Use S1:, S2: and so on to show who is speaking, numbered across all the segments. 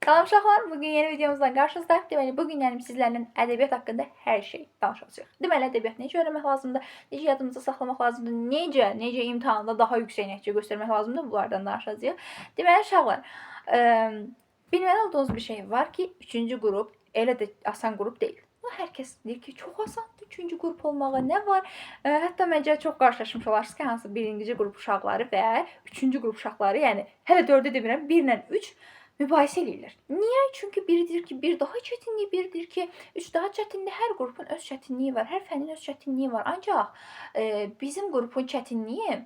S1: Salam uşaqlar, bugün yeni videomuzdan qarşınızdayıq. Deməli, bugün sizlərlə ədəbiyyat haqqında hər şey danışacağıq. Deməli, ədəbiyyat necə öyrənmək lazımdır, necə yadımızda saxlamaq lazımdır, necə imtahanda daha yüksək nəticə göstərmək lazımdır, bunlardan danışacağıq. Deməli, uşaqlar, bilməli olduğunuz bir şey var ki, 3-cü qrup elə də asan qrup deyil. Hər kəs deyir ki, çox asandır 3-cü qrup olmağa, nə var? Hətta məncə çox qarşılaşmış olarsınız ki, hansı 1-ci qrup uşaqları və 3-cü qrup uşaqları, yəni hələ 4-ü demirəm, 1 ilə 3 mübahisə eləyirlər. Niyə? Çünki biri deyir ki, 1 daha çətindir, biri deyir ki, 3 daha çətindir. Hər qrupun öz çətinliyi var, hər fənnin öz çətinliyi var. Ancaq bizim qrupun çətinliyi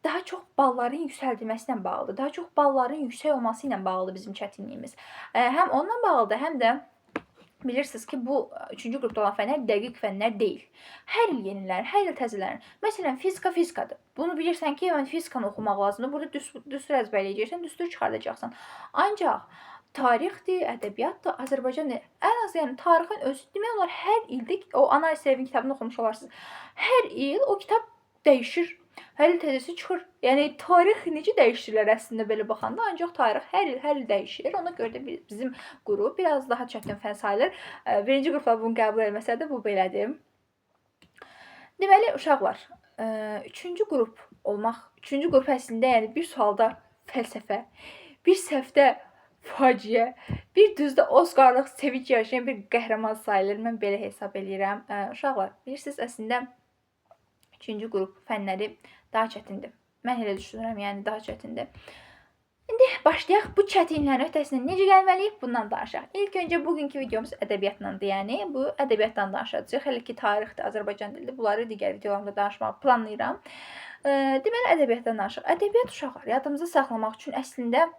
S1: daha çox balların yüksəldilməsi ilə bağlıdır. Daha çox balların yüksək olması ilə bağlıdır bizim çətinliyimiz. Həm onunla bağlıdır, həm də bilirsiniz ki, bu 3-cü qrupda olan fənlər dəqiq fənlər deyil. Hər il yenilənir, hər il təzələnir. Məsələn, fizika fizikadır. Bunu bilirsən ki, yəni fizikanı oxumaq lazımdır. Burada düstur əzbərləyəcəksən, düstur çıxardacaqsan. Ancaq tarixdir, ədəbiyyatdır, Azərbaycan dili. Ən az yəni tarixin özü demək olar hər ildə o analiz sevin kitabını oxumuş olarsınız. Hər il o kitab dəyişir. Hər il təzəsi çıxır. Yəni tarix necə dəyişirlər əslində belə baxanda, ancaq tarix hər il dəyişir. Ona görə də bizim qrup biraz daha çətin fən sayılır. 1-ci qruplar bunu qəbul etməsə də bu belədir. Deməli uşaqlar, 3-cü qrup olmaq, 3-cü qrup əslində yəni bir sualda fəlsəfə, bir səhvdə faciə, bir düzdə Oscarlıq sevinç yaşayan bir qəhrəman sayılır. Mən belə hesab eləyirəm. Uşaqlar, bilirsiniz əslində 3-cü qrup fənləri daha çətindir. Mən elə düşünürəm, yəni daha çətindir. İndi başlayaq bu çətinliklərin öhdəsindən necə gəlməliyik? Bundan danışaq. İlk öncə bugünkü videomuz ədəbiyyatlandır. Yəni bu ədəbiyyatdan danışacağıq. Hələ ki tarixdir, Azərbaycan dilidir. Bunları digər videolarımda danışmağı planlayıram. Deməli ədəbiyyatdan danışaq. Ədəbiyyat uşaqlar yadımızda saxlamaq üçün əslində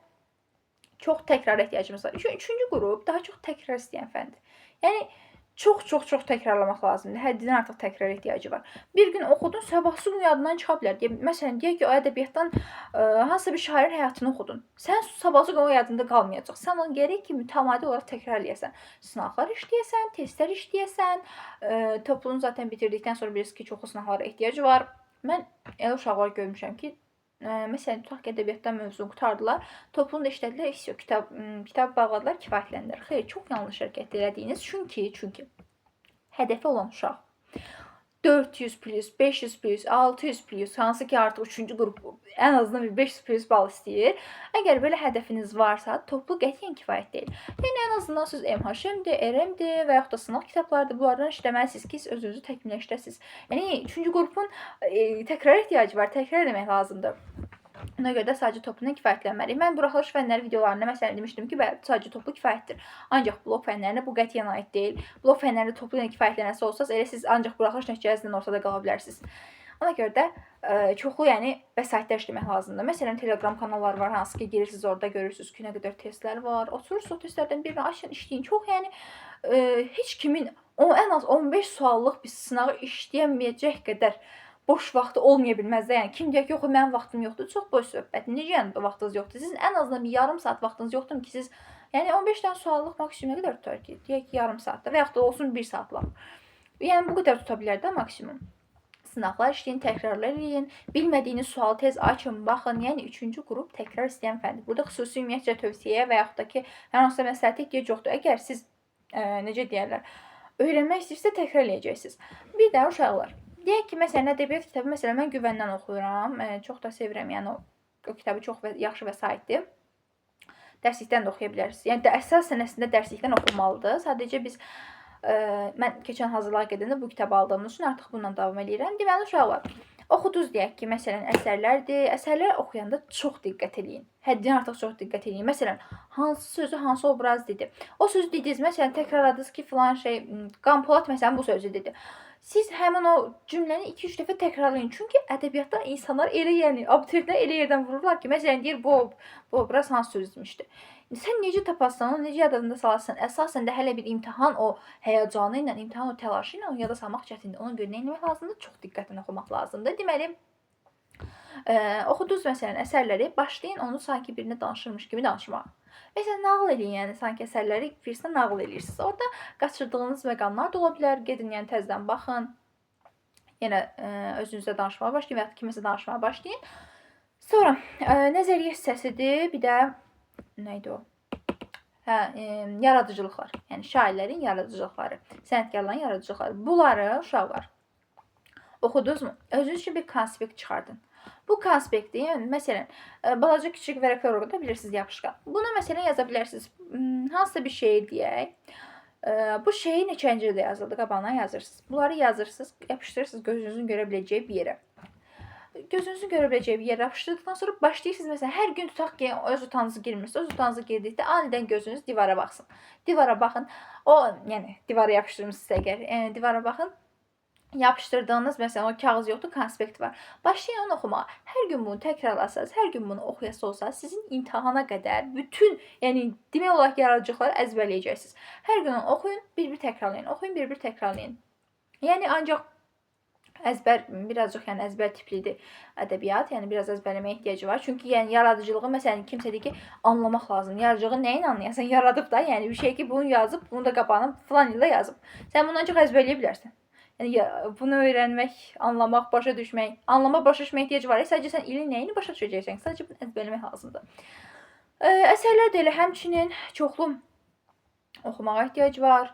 S1: çox təkrar ehtiyacımız var. 3-cü qrup daha çox təkrar istəyən fəndir. Yəni çox təkrarlamaq lazımdır. Həddindən artıq təkrar ehtiyacı var. Bir gün oxudun, sabahsı gün yadından çıxa bilər. Məsələn, deyək ki, o ədəbiyyatdan hansısa bir şairin həyatını oxudun. Sən sabahsı gün o yadında qalmayacaq. Sən onu gərək ki, mütəmadi olaraq təkrar eləyəsən. Sınaqlar işləyəsən, testlər işləyəsən. Toplunu zaten bitirdikdən sonra bilirsiniz ki, çoxlu sınaqlara ehtiyacı var. Mən elə uşaqlar görmüşəm ki, məsələn, tutaq ki, ədəbiyyatdan mövzunu qutardılar. Toplunu da işlədilər, kitab bağladılar, kifayətləndilər. Xeyr, çox yanlış hərəkət elədiyiniz. Çünki hədəfi olan uşaq 400 plus, 500 plus, 600 plus, hansı ki artıq 3-cü qrup ən azından 500 plus bal istəyir. Əgər belə hədəfiniz varsa, toplu qətiyyən kifayət deyil. Yəni ən azından siz MHM-dir, RM-dir və yaxud da sınaq kitablardır. Bunlardan işləməlisiniz ki, siz özünüzü təkmilləşdirəsiniz. Yəni 3-cü qrupun təkrar ehtiyacı var, təkrar eləmək lazımdır. Ona görə də sadəcə topludan kifayətlənməliyik. Mən buraxılış fənləri videolarında məsələn demişdim ki, sadəcə toplu kifayətdir. Ancaq blok fənlərinə bu qətiyyən aid deyil. Blok fənlərində toplu ilə kifayətlənəsi olsanız, elə siz ancaq buraxılış nəticəsindən ortada qala bilərsiniz. Ona görə də çoxlu yəni vəsaitlər işləmək lazımdır. Məsələn, Telegram kanalları var, hansı ki girirsiniz, orada görürsünüz ki, nə qədər testlər var. Oturursunuz, o testlərdən birini açın, işləyin. Çox yəni heç kimin ən az 15 suallıq bir sınağı işləyəməyəcək qədər boş vaxtı olmaya bilməz də. Yəni kim deyək ki, yox, mənim vaxtım yoxdur. Çox boş söhbətdir. Necə yəni vaxtınız yoxdur? Sizin ən azından bir yarım saat vaxtınız yoxdur ki, siz yəni 15 dənə suallıq maksimum nə qədər tutar ki? Deyək ki, yarım saatda və yaxud da olsun 1 saatlıq. Yəni bu qədər tuta bilər də maksimum. Sınaqlar işləyin, təkrarlar eləyin. Bilmədiyiniz sualı tez açın, baxın. Yəni 3-cü qrup təkrar istəyən fəndir. Burada xüsusi ümumiyyətcə tövsiyə və yaxud da ki, hər hansısa məsləhətə ehtiyac yoxdur. Əgər siz necə deyirlər, öyrənmək istəyirsə təkrar eləyəcəksiniz. Bir də uşaqlar, deyək ki, məsələn, ədəbiyyat kitabı, məsələn, mən Güvəndən oxuyuram. Çox da sevirəm, yəni o kitabı çox yaxşı vəsaitdir. Dərslikdən də oxuya bilərsiniz. Yəni əsasən əslində dərslikdən oxunmalıdır. Sadəcə biz mən keçən hazırlığa gedəndə bu kitabı aldığımız üçün artıq bununla davam edirəm. Deməli uşaqlar, oxudunuz deyək ki, məsələn, əsərlərdir. Əsərlər oxuyanda çox diqqət eləyin. Həddindən artıq çox diqqət eləyin. Məsələn, hansı sözü, hansı obraz dedi. O sözü dediniz, məsələn, təkrarladınız ki, filan şey, Qanpolat məsələn bu sözü dedi. Siz həmin o cümləni 2-3 dəfə təkrarlayın. Çünki ədəbiyyatda insanlar elə, yəni abituriyentlər elə yerdən vururlar ki, məsələn, deyir bu obraz hansı söz demişdi. Sən necə tapasan, onu necə yadında salasan? Əsasən də hələ bir imtahan o həyəcanı ilə, imtahan o telaşı ilə onu yada salmaq çətindir. Ona görə nə etmək lazımdır? Çox diqqətlə oxumaq lazımdır. Deməli, oxudunuz məsələn əsərləri, başlayın onu sanki birinə danışırmış kimi danışmağa. Məsələn, nağıl eləyin, yəni sanki əsərləri birisinə nağıl eləyirsiniz. Orada qaçırdığınız məqamlar da ola bilər. Gedin, yəni təzədən baxın. Yenə özünüzlə danışmağa başlayın və ya kiməsə danışmağa başlayın. Sonra nəzəriyyə hissəsidir. Bir də nə idi o? yaradıcılıqlar. Yəni şairlərin yaradıcılıqları, sənətkarların yaradıcılıqları. Bunları uşaqlar oxudunuzmu? Özünüz üçün bir konspekt çıxardın. Bu konspekti, yəni məsələn, balaca kiçik vərəqlər olur da bilirsiniz yapışqan. Buna məsələn yaza bilərsiniz. Hansısa bir şeir deyək. Bu şeir neçənci ildə yazıldı, qabağına yazırsınız. Bunları yazırsınız, yapışdırırsınız gözünüzün görə biləcəyi bir yerə. Gözünüzün görə biləcəyi bir yerə yapışdırdıqdan sonra başlayırsınız məsələn hər gün tutaq ki, öz utanızı girmirsiniz. Öz utanızı girdikdə anidən gözünüz divara baxsın. Divara baxın. O, yəni divara yapışdırmısınızsa əgər, divara baxın. Yapışdırdığınız məsələn o kağız yoxdur, konspekt var. Başlayın onu oxumağa. Hər gün bunu təkrarlasanız, hər gün bunu oxuyası olsanız, sizin imtahana qədər bütün, yəni demək olar ki, yaradıcılıqları əzbərləyəcəksiniz. Hər gün onu oxuyun, bir-bir təkrarlayın. Oxuyun, bir-bir təkrarlayın. Yəni ancaq əzbər birazcıq yəni əzbər tiplidir ədəbiyyat, yəni biraz əzbərləməyə ehtiyacı var. Çünki yəni yaradıcılığı məsələn kimsə deyir ki, anlamaq lazım. Yaradıcılığı nəyin anlayasan? Yaradıb da, yəni bir şey ki, bunu yazıb, bunu da qabağına filan ildə yazıb. Sən bunu ancaq əzbərləyə bilərsən. Yəni bunu öyrənmək, anlamaq, başa düşmək, başa düşməyə ehtiyac var. Sadəcə sən ilin nəyini başa düşəcəksən? Sadəcə bunu əzbərləmək lazımdır. Əsərlər də elə həmçinin çoxlu oxumağa ehtiyac var.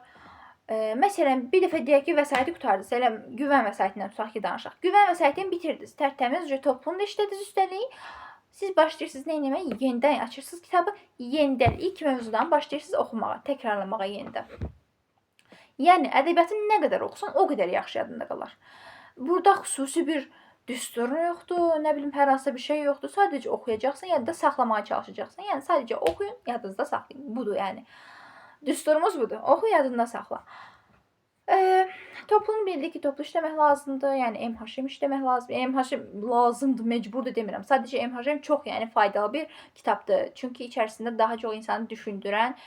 S1: Məsələn, bir dəfə deyək ki, vəsaiti qurtardınız. Elə güvən vəsaitindən tutaq ki, danışaq. Güvən vəsaitini bitirdiniz. Tərtəmiz toplumda işlədiniz üstəlik. Siz başlayırsınız nə etməyə? Yenidən açırsınız kitabı. Yenidən ilk mövzudan başlayırsınız oxumağa, təkrarlamağa yenidən. Yəni ədəbiyyatın nə qədər oxusan, o qədər yaxşı yadında qalar. Burada xüsusi bir düstur yoxdur, nə bilim hər hansısa bir şey yoxdur. Sadəcə oxuyacaqsan, yadda saxlamağa çalışacaqsan. Yəni sadəcə oxuyun, yadınızda saxlayın. Budur yəni. Düsturumuz budur. Oxu, yadında saxla. Toplum bildi ki, toplu işləmək lazımdır. Yəni MHM işləmək lazımdır. MHM lazımdır, məcburdur demirəm. Sadəcə MHM çox yəni faydalı bir kitabdır. Çünki içərisində daha çox insanı düşündürən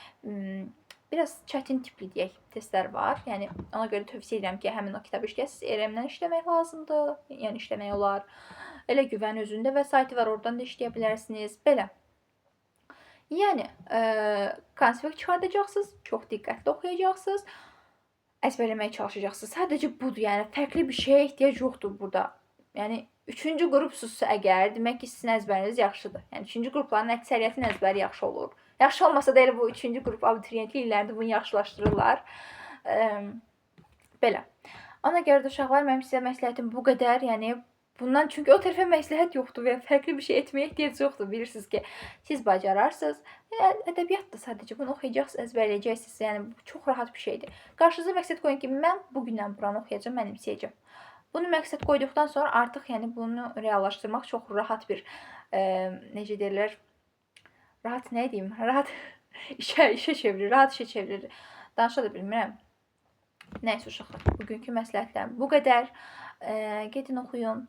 S1: biraz çətin tipli deyək testlər var. Yəni ona görə tövsiyə edirəm ki, həmin o kitabı işləyəsiniz. ERM-dən işləmək lazımdır. Yəni işləmək olar. Elə güvən özündə vəsaiti var, oradan da işləyə bilərsiniz. Belə. Yəni konspekt çıxardacaqsınız, çox diqqətli oxuyacaqsınız, əzbərləməyə çalışacaqsınız. Sadəcə budur. Yəni fərqli bir şeyə ehtiyac yoxdur burada. Yəni 3-cü qrupsunuzsa əgər, demək ki, sizin əzbəriniz yaxşıdır. Yəni 3-cü qrupların əksəriyyətinin əzbəri yaxşı olur. Yaxşı olmasa da elə bu 3-cü qrup abituriyentlik illərində bunu yaxşılaşdırırlar. Belə. Ona görə də uşaqlar, mənim sizə məsləhətim bu qədər. Yəni bundan çünki o tərəfə məsləhət yoxdur və fərqli bir şey etməyə ehtiyac yoxdur. Bilirsiniz ki, siz bacararsınız. Ədəbiyyat da sadəcə bunu oxuyacaqsınız, əzbərləyəcəksiniz. Yəni bu çox rahat bir şeydir. Qarşınıza məqsəd qoyun ki, mən bu gündən buranı oxuyacağam, mənimsəyəcəm. Bunu məqsəd qoyduqdan sonra artıq yəni bunu reallaşdırmaq çox rahat bir necə deyirlər? Rahat nə deyim? Rahat işə çevirir, rahat işə çevirir. Danışa da bilmirəm. Nəysə uşaqlar, bugünkü məsləhətlərim bu qədər. Gedin oxuyun,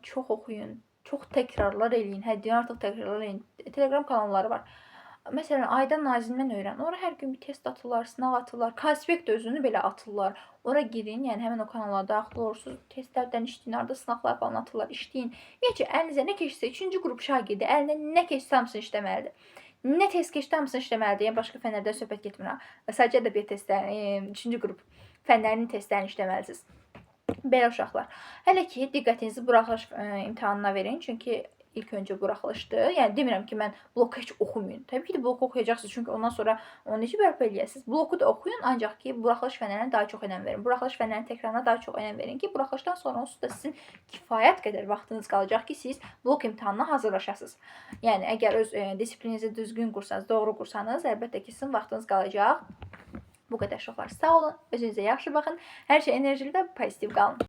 S1: çox təkrarlar eləyin, həddindən artıq təkrarlar eləyin. Telegram kanalları var. Məsələn, Aydan Nazimdən öyrən. Ora hər gün bir test atırlar, sınav atırlar, konspekt özünü belə atırlar. Ora girin, yəni həmin o kanallara daxil olursunuz, testlərdən işləyin, arada sınaqlar falan atırlar, işləyin. Ümumiyyətcə, əlinizə nə keçsə, 3-cü qrup şagirdi, əlinə nə keçsə hamısını işləməlidir. Nə test keçdi, hamısını işləməlidir. Yəni başqa fənlərdən söhbət getmirəm. Sadəcə ədəbiyyat testləri, 3-cü qrup fənlərinin testlərini işləməlisiniz. Belə uşaqlar. Hələ ki, diqqətinizi buraxılış imtahanına verin. Çünki ilk öncə buraxılışdır. Yəni demirəm ki, mən bloku heç oxumayın. Təbii ki də bloku oxuyacaqsınız. Çünki ondan sonra onu necə bərpa eləyəsiniz? Bloku da oxuyun, ancaq ki, buraxılış fənlərinə daha çox önəm verin. Buraxılış fənlərinin təkrarına daha çox önəm verin ki, buraxılışdan sonra onsuz da sizin kifayət qədər vaxtınız qalacaq ki, siz blok imtahanına hazırlaşasınız. Yəni əgər öz disiplininizi düzgün qursanız, doğru qursanız, əlbəttə ki, sizin vaxtınız qalacaq. Bu qədər uşaqlar. Sağ olun, özünüzə yaxşı baxın. Hər şey enerjili və pozitiv qalın.